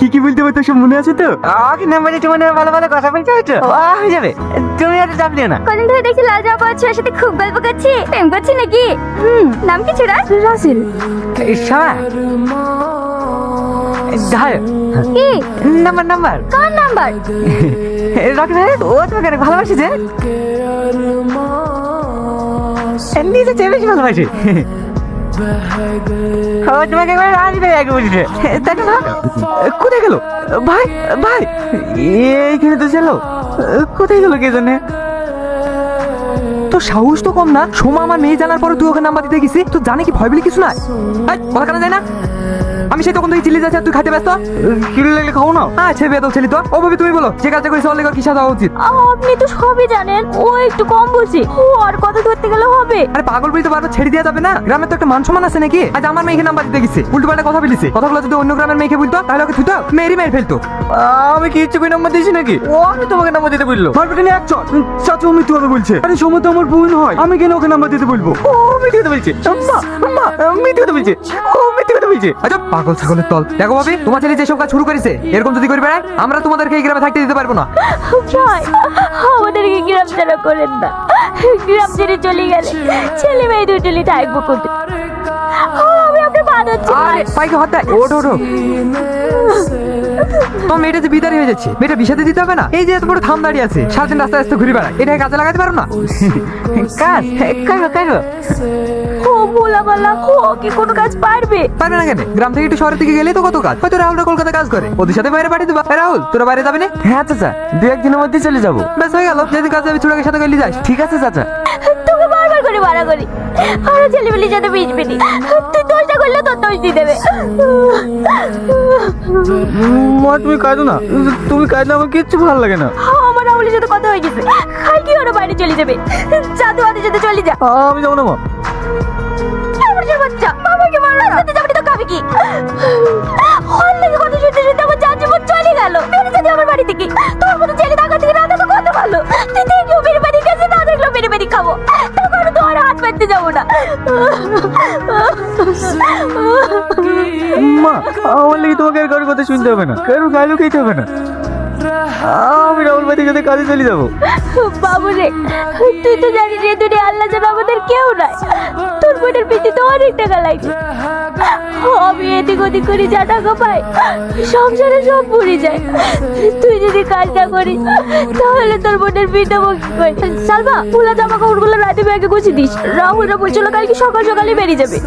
কি কি বলতে হবে তোর সব মনে আছে তো? আগে নাম্বার দিতে মনে ভালো ভালো কথা বলতে হতো, হয়ে যাবে। তুমি আর চাপ নিও না। কদিন ধরে দেখি লাল জামা পরা ছেলের সাথে খুব গল্প করছি, প্রেম করছি নাকি? নাম কি ছোড়া? রাসেল। শালা ধার কি নাম্বার নাম্বার কার নাম্বার? রাখ না, ও তোমাকে অনেক ভালোবাসে যে, নিজে চেয়ে বেশি ভালোবাসে। ও তোমাকে একবার আসবে আগে বুঝতে, তাই না? কোথায় গেল ভাই? ভাই এইখানে তো ছিল, কোথায় গেল কে জানে? তো সাহস তো কম না, সোমা আমার মেয়ে জানার পরে তুই ওকে নাম্বার দিতে গেছিস, তো জানে কি ভয় বলে কিছু নাই? কথা কানা যায় না? আমি সেই তখন থেকে চিল্লি যাচ্ছি, তুই খাইতে ব্যস্ত। কিলো লাগলে খাও না। আচ্ছা বেদ ছেলে তো ওভাবে তুমি বলো যে কাজটা করেছে অনেক কি সাজা উচিত। আপনি তো সবই জানেন, ও একটু কম বুঝি, ও আর কথা ধরতে গেলে হবে? আরে পাগল বলি তো বারবার ছেড়ে দেওয়া যাবে না, গ্রামে তো একটা মান সম্মান আছে নাকি? আজ আমার মেয়েকে নাম্বার দিতে গেছে, উল্টো পাল্টা কথা বলেছে, কথাগুলো যদি অন্য গ্রামের মেয়েকে বলতো তাহলে ওকে থুতো মেয়েরই মেরে ফেলতো। আমি কি ইচ্ছে করে নাম্বার দিয়েছি নাকি? ও আমি তোমাকে নাম্বার দিতে বললো। মারপিটে নিয়ে একচট চাচু মৃত্যু হবে বলছে। আরে সময় তো আমার বোন হয়, আমি কেন ওকে নাম্বার দিতে বলবো? ও মিথ্যে কথা বলছে, মিথ্যে কথা বলছে, ও মিথ্যে কথা বলছে। আচ্ছা পাগল ছাগলের তল। দেখো ভাবি, তোমার ছেলে যেসব কাজ শুরু করেছে এরকম যদি করে বেড়ায়, আমরা তোমাদেরকে এই গ্রামে থাকতে দিতে পারবো না। ভাই আমাদেরকে গ্রাম ছাড়া করেন না, গ্রাম ছেড়ে চলে গেলে ছেলে মেয়ে দুজনই থাকবো কোথায়? আমি ওকে বাঁধাচ্ছি। আরে পাইকে হাত দেয়, ওঠো ওঠো। তোমার মেয়েটা যে বিদারি হয়ে যাচ্ছে, মেয়েটা বিষাদে দিতে হবে না? এই যে এত বড় থাম দাঁড়িয়ে আছে, সারাদিন রাস্তায় রাস্তায় ঘুরে বেড়ায়, এটাকে কাজে লাগাতে পারো না? কাজ কাজ ও ভোলা বালা, ও কি কোনো কাজ পারবে? পারবে না কেন? গ্রাম থেকে একটু শহরের দিকে গেলেই তো কত কাজ। হয়তো রাহুলরা কলকাতা কাজ করে, ওদের সাথে বাইরে পাঠিয়ে দেবা। রাহুল তোরা বাইরে যাবে না? হ্যাঁ চাচা, দু একদিনের মধ্যে চলে যাবো। ব্যাস হয়ে গেল, যেদিন কাজ যাবি ছোটকে সাথে গেলে যাস। ঠিক আছে চাচা। তোকে বারবার করে বাড়া করি, আর ছেলেমেলির সাথে মিশবি নি, তুই দোষটা করলে তোর দোষ দিয়ে দেবে। মা তুমি কাঁদো না, তুমি কাঁদলে আমার কিচ্ছু ভালো লাগে না। আমার রাহুলের সাথে কথা হয়ে গেছে, কালকে ওরা বাইরে চলে যাবে, জাদু আদের সাথে চলে যা। আমি যাবো না মা। আমার যে বাচ্চা আমাকে মার রাস্তাতে যাবি তো খাবি কি? হল থেকে কথা শুনতে শুনতে আমার যা জীবন চলে গেল। বেরিয়ে যদি আমার বাড়ি থেকে, তোর মতো ছেলে টাকা থেকে না তো কত ভালো। তুই দেখেও বেরিয়ে বাড়ি গেছে, না দেখলেও বেরিয়ে বাড়ি খাবো, তারপরে তো আর হাত পাততে যাবো না। মা আমার লেগে তোমাকে আর কারোর কথা শুনতে হবে না, কারোর গাইলো খেতে হবে না। আমি রাহুল ভাইদের সাথে কাজে চলে যাবো। বাবু রে, তুই তো জানিস রে দুনিয়া আল্লাহ ছাড়া আমাদের কেউ নাই। তোর বোনের পিছিয়ে অনেক টাকা লাগে, আমি এদিক ওদিক করে যা টাকা পাই সংসারে সব পুড়ে যায়। তুই যদি কাজ না করিস তাহলে তোর বোনের বিটা মুক্তি কই? সালমা পুলা জামা কাপড়গুলো রাতে ব্যাগে গুছিয়ে দিস, রাহুলরা বলছিল কালকে সকাল সকালে বেরিয়ে যাবে।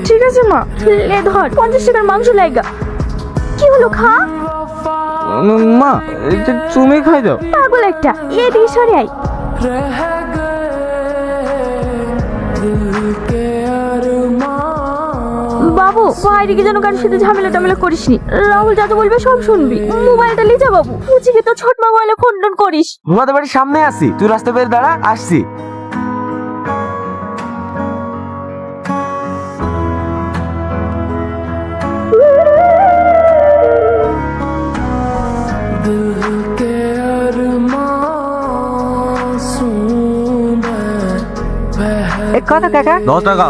ঠিক আছে মা, লে ধর 50 টাকার মাংস লাগা। কি হলো খা? মা তুমি খাই দাও। পাগল একটা, এদিকে সরে আয়। বাবু বাইরে কি যেন কারোর সাথে ঝামেলা টামেলা করিস নি, রাহুল যা বলবে সব শুনবি। মোবাইলটা লিজা বাবু, বুঝি তো ছোট মোবাইলে ফোন টোন করিস। তোমাদের বাড়ির সামনে আছি, তুই রাস্তা বের দাঁড়া, আসছি। কত টাকা? 10 টাকা।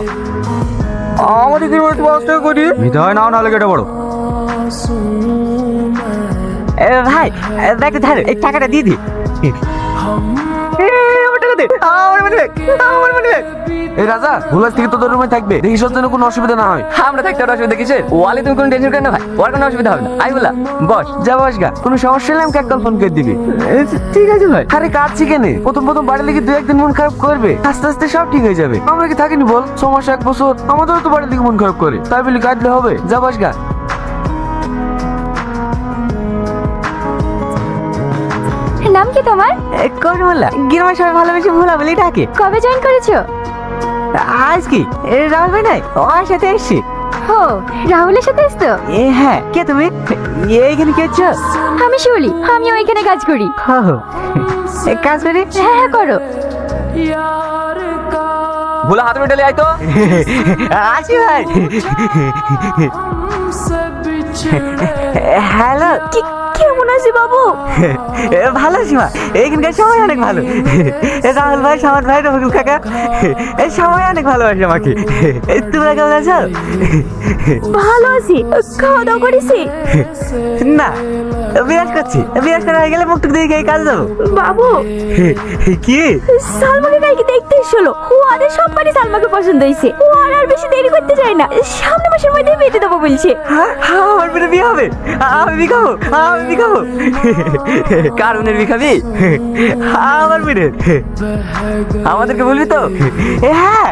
আমাদের কি একটু 10 টাকা করি নিতে হয় না, নাহলে কেটে বড়। ভাই দেখ ধার, এই টাকাটা দিয়ে দি। এই রাজা ভুলাস থেকে তোদের রুমে থাকবে, দেখিস যেন কোনো অসুবিধা না হয়। আমরা থাকতে অসুবিধা কিসের? ওয়ালে তুমি কোনো টেনশন কেন ভাই, ওর কোনো অসুবিধা হবে না। আই বলা বস, যা বস গা, কোনো সমস্যা হলে আমাকে একদম ফোন করে দিবি। ঠিক আছে ভাই। আরে কাঁদছি কেন? প্রথম প্রথম বাড়ি লেগে 2-1 দিন মন খারাপ করবে, আস্তে আস্তে সব ঠিক হয়ে যাবে। আমরা কি থাকিনি বল, 6 মাস 1 বছর আমাদেরও তো বাড়ির দিকে মন খারাপ করে, তাই বলি কাঁদলে হবে? যা বস গা। নাম কি তোমার? করমলা। গ্রামের সবাই ভালোবেসে ভোলা বলেই ডাকে। কবে জয়েন করেছো? আজ কি রাহুল ভাই নাই, ওর সাথে এসছি। ও রাহুলের সাথে এসছো? হ্যাঁ, কে তুমি? এইখানে কে আছো? আমি শিউলি, আমি ওইখানে কাজ করি। কাজ করি? হ্যাঁ হ্যাঁ করো। ভোলা হাত মেটালে আয় তো। আসি ভাই। হ্যালো, কেমন আছি বাবু? ভালো আছি মা, এখানকার সবাই অনেক ভালো। রাহুল ভাই, সামাদ ভাই, রফিকুল কাকা, সবাই অনেক ভালোবাসে আমাকে। তোমরা কেমন আছো? ভালো আছি। খাওয়া দাওয়া করেছি? না, বিরাজ করছি। বিরাজ করা হয়ে গেলে মুখ টুক দিয়ে গিয়ে কাজ যাবো। বাবু, কি? সালমাকে কালকে দেখতে এসেছিল। ও আদের সববারই সালমাকে পছন্দ হয়েছে। ও আর বেশি দেরি করতে চায় না, সামনে মাসের মধ্যে বিয়ে দেবো বলছে। আমার মেয়ের বিয়ে হবে? আমি বিখাবো, আমি বিখাবো। কারণের বিখাবি? আমার মেয়ের। আমাদেরকে বলবি তো? হ্যাঁ,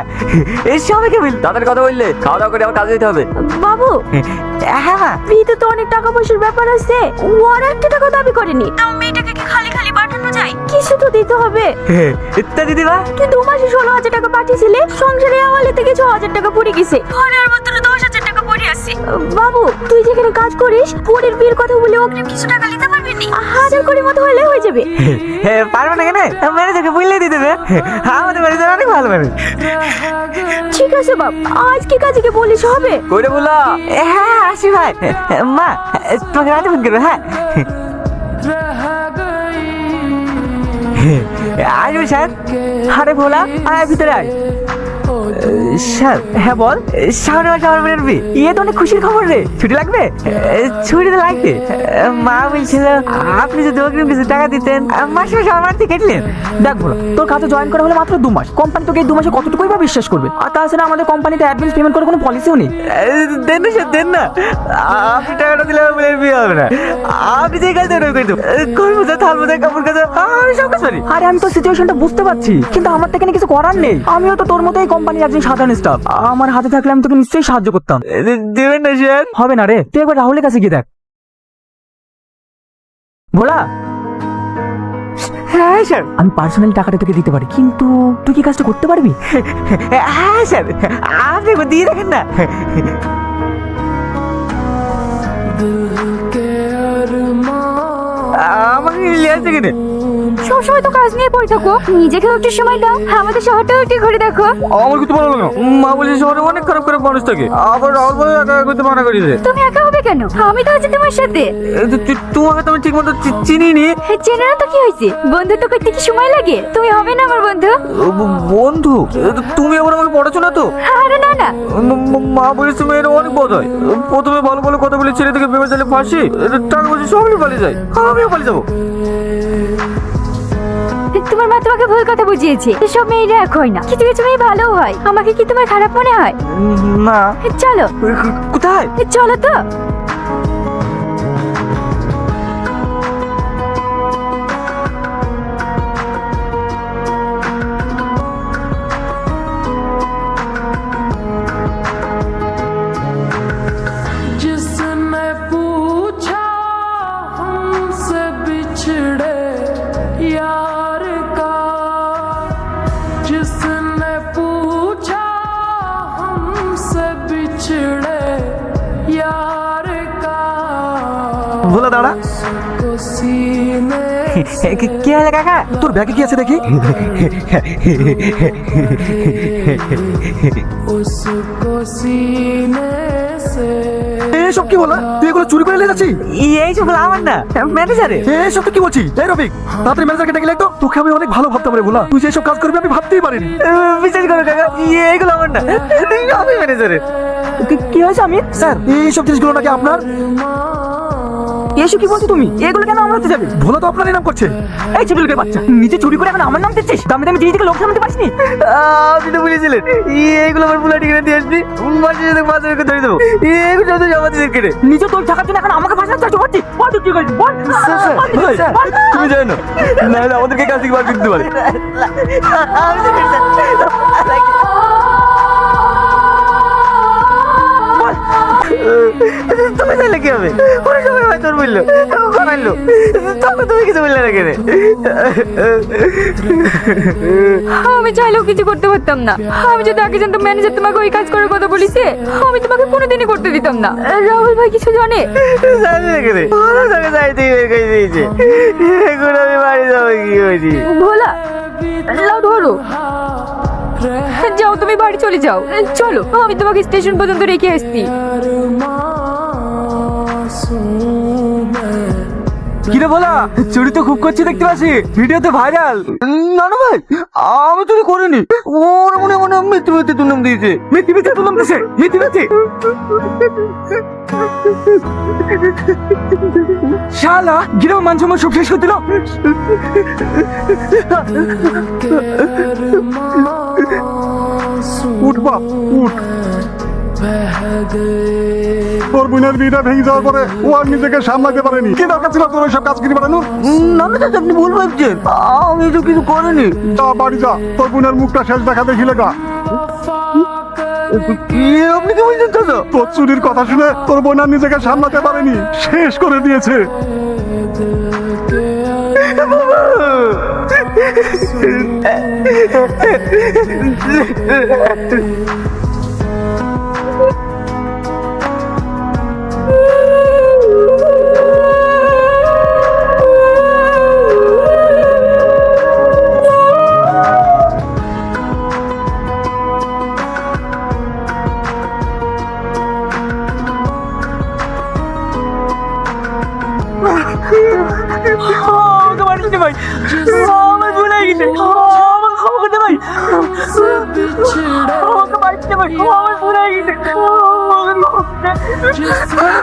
সবাইকে বল। তাদের কথা বললে খাওয়া দাওয়া করে আমার কাজে যেতে হবে। বাবু, হ্যাঁ মা, বিয়েতে তো অনেক টাকা পয়সার ব্যাপার আছে। ও আর একটা টাকা দাবি করেনি। তাও মেয়েটাকে কি খালি খালি পাঠানো যায়? কিছু তো দিতে হবে। ইত্যাদি দিদিবা। কি 2 মাসে 16,000 টাকা পাঠিয়েছিলে? সংসারে হাওয়ালে থেকে 6,000 টাকা পড়ে গেছে। ঘরের মধ্যে 10,000 টাকা পড়ে আছে। বাবু, তুই যেখানে কাজ করিস, পরের বিয়ের কথা বলে অগ্রিম কিছু টাকা নিতে পারবি না? 1000 করে মতো হলে হয়ে যাবে। পারবে না কেন? ম্যানেজারকে বললে দিয়ে দেবে। আমাদের ম্যানেজার অনেক ভালো ম্যানেজার। ঠিক আছে বাপ, আজকে কাজে কি বলিস হবে? কইরে বলা। হ্যাঁ, আসি ভাই। মা, তোমাকে রাতে ফোন করবো। হ্যাঁ, আসবো স্যার। আরে ভোলা, আয় ভিতরে আয়। স্যার। হ্যাঁ বল। সামনে মাসে আমার মেয়ের বিয়ে। ইয়ে তো অনেক খুশির খবর রে। ছুটি লাগবে? ছুটি তো লাগবে। মা বলছিল আপনি যদি অগ্রিম কিছু টাকা দিতেন, মাসে মাসে আমার থেকে কেটলেন। দেখ বলো, তোর কাজে জয়েন করা হলো মাত্র 2 মাস। কোম্পানি তোকে এই 2 মাসে কতটুকুই বা বিশ্বাস করবে? আর তাছাড়া আমাদের কোম্পানিতে অ্যাডভান্স পেমেন্ট করার কোনো পলিসিও নেই। দেন না স্যার, দেন না। আপনি টাকাটা দিলে আমার মেয়ের বিয়ে হবে না। আপনি যে কাজ দেবেন করে দেবো। কর্মচার, থালমোজা, কাপড় কাচা, আমি সব কাজ পারি। আরে আমি তো সিচুয়েশনটা বুঝতে পারছি, কিন্তু আমার থেকে কিছু করার নেই। আমিও তো তোর মতো এই কোম্পানির একজন সাধারণ স্টাফ। আমার হাতে থাকলে আমি তোকে নিশ্চয়ই সাহায্য করতাম। দেবেন না স্যার? হবে না রে, তুই একবার রাহুলের কাছে গিয়ে দেখ। ভোলা, হ্যাঁ স্যার। আমি পার্সোনালি টাকাটা তোকে দিতে পারি, কিন্তু তুই কি কাজটা করতে পারবি? হ্যাঁ স্যার, আপনি একবার দিয়ে দেখেন না। আমাকে নিয়ে আসছে কিনে? সবসময় তো কাজ নিয়ে পড়ে থাকো, নিজেকেও একটু সময় দাও। আমাদের শহরটাও একটু ঘুরে দেখো। আমার কিছু ভালো লাগে না। মা বলছে শহরে অনেক খারাপ খারাপ মানুষ থাকে। আবার রাহুল বলে একা একা করতে মানা করেছে। তুমি একা হবে কেন? আমি তো আছি তোমার সাথে। তোমাকে তো আমি ঠিক মতো চিনিনি। চেনে না তো কি হয়েছে? বন্ধুত্ব করতে কি সময় লাগে? তুমি হবে না আমার বন্ধু? বন্ধু? তুমি আবার আমাকে পড়াছো না তো? আরে না না, মা বলেছে মেয়ের অনেক বদ হয়। প্রথমে ভালো ভালো কথা বলে ছেলে থেকে ভেবে চালে ফাঁসি, টাকা পয়সা সবই পালিয়ে যায়। আমিও পালিয়ে যাবো। তোমার মা তোমাকে ভুল কথা বুঝিয়েছে। সব মেয়েরা এক হয় না, কিছু কিছু মেয়ে ভালো হয়। আমাকে কি তোমার খারাপ মনে হয়? না। চলো। কোথায়? চলো তো। जिसने पूछा हमसे बिछड़े यार का, जिसने पूछा हमसे बिछड़े यार का, ভোলা দাঁড়া। को सीने কি হলো কাকা? তোর ব্যাগে কি আছে দেখি। उसको सीने से এসব কি বলা? তুই এগুলো চুরি করে নিয়ে যাচ্ছিস? এই সব আমার না, ম্যানেজারে। এসব তুই কি বলছিস? এই রফিক, তাড়াতাড়ি ম্যানেজারকে ডেকে তো। তোকে আমি অনেক ভালো ভাবতাম রে ভোলা, তুই যে এসব কাজ করবি আমি ভাবতেই পারিনি। বিশ্বাস করো কাকা, এইগুলো আমার না, আমি ম্যানেজারে। কি হয়েছে? আমি স্যার, এইসব জিনিসগুলো নাকি আপনার? এসব কি বলছো তুমি? এগুলো কেন আমার হাতে যাবে? ভোলা তো আপনারই নাম করছে। এই ছেলেগুলোর বাচ্চা, নিজে চুরি করে এখন আমার নাম দিচ্ছিস? দামি দামি জিনিস থেকে লোক সামনে পারিসনি? আপনি তো বলেছিলেন এইগুলো আমার বুলা টিকে দিয়ে আসবি, মাসে সাথে মাসে রেখে ধরে দেবো। এইগুলো তো জমা দিয়ে কেটে। নিজে তোর টাকার জন্য এখন আমাকে ফাঁসাতে চাচ্ছ? বলছি বল, তুই কি করছিস? বল। তুমি জানো না, না আমাদেরকে কাজ থেকে বার করে দিতে পারে। আমি তো তুমি চাইলে কি হবে? ওরা সবাই ভাই তোর বললো, বানাইলো, তখন তুমি কিছু বললে না কেন? আমি চাইলেও কিছু করতে পারতাম না। আমি যদি আগে জানতাম ম্যানেজার তোমাকে ওই কাজ করার কথা বলিছে, আমি তোমাকে কোনোদিনই করতে দিতাম না। রাহুল ভাই কিছু জানে? জানি না কেন? ওরা তোকে যাই থেকে বের করে দিয়েছে। এখন আমি বাড়ি যাবো কি করি? ভোলা, লাও ধরো। যাও, তুমি বাড়ি চলে যাও। চলো, আমি তোমাকে স্টেশন পর্যন্ত রেখে আসছি। अरमान आंसू में কিরে বলা, চুরি তো খুব করছি দেখতে পাচ্ছি, ভিডিওতে ভাইরাল। না না ভাই, আমি চুরি করিনি। ওর মনে মনে মিথ্যে মিথ্যে তুলনাম দিয়েছে। মিথ্যে মিথ্যে তুললাম দিছে, মিথ্যে মিথ্যে। শালা গ্রাম মান সম্মান সব শেষ করে দিল। উঠ বাপ উঠ। बह गए তোর বোনের বিয়েটা ভেঙে যাওয়ার পরে ও আর নিজেকে সামলাতে পারেনি। কি দরকার ছিল তোর সব কাজ করে বানানো? না না চাচা, আপনি ভুল ভাবছেন। আমি তো কিছু করিনি। যা বাড়ি যা, তোর বোনের মুখটা শেষ দেখা দেখিলে গা। কি আপনি কি বলছেন চাচা? তোর চুরির কথা শুনে তোর বোন আর নিজেকে সামলাতে পারেনি, শেষ করে দিয়েছে। আমাকে মারিস না ভাই, আমার ভুল হয়ে গেছে, আমাকে ক্ষমা করে দে ভাই, बिछड़े আমাকে মারিস না ভাই, আমার ভুল হয়ে গেছে, আমাকে ক্ষমা করে দে।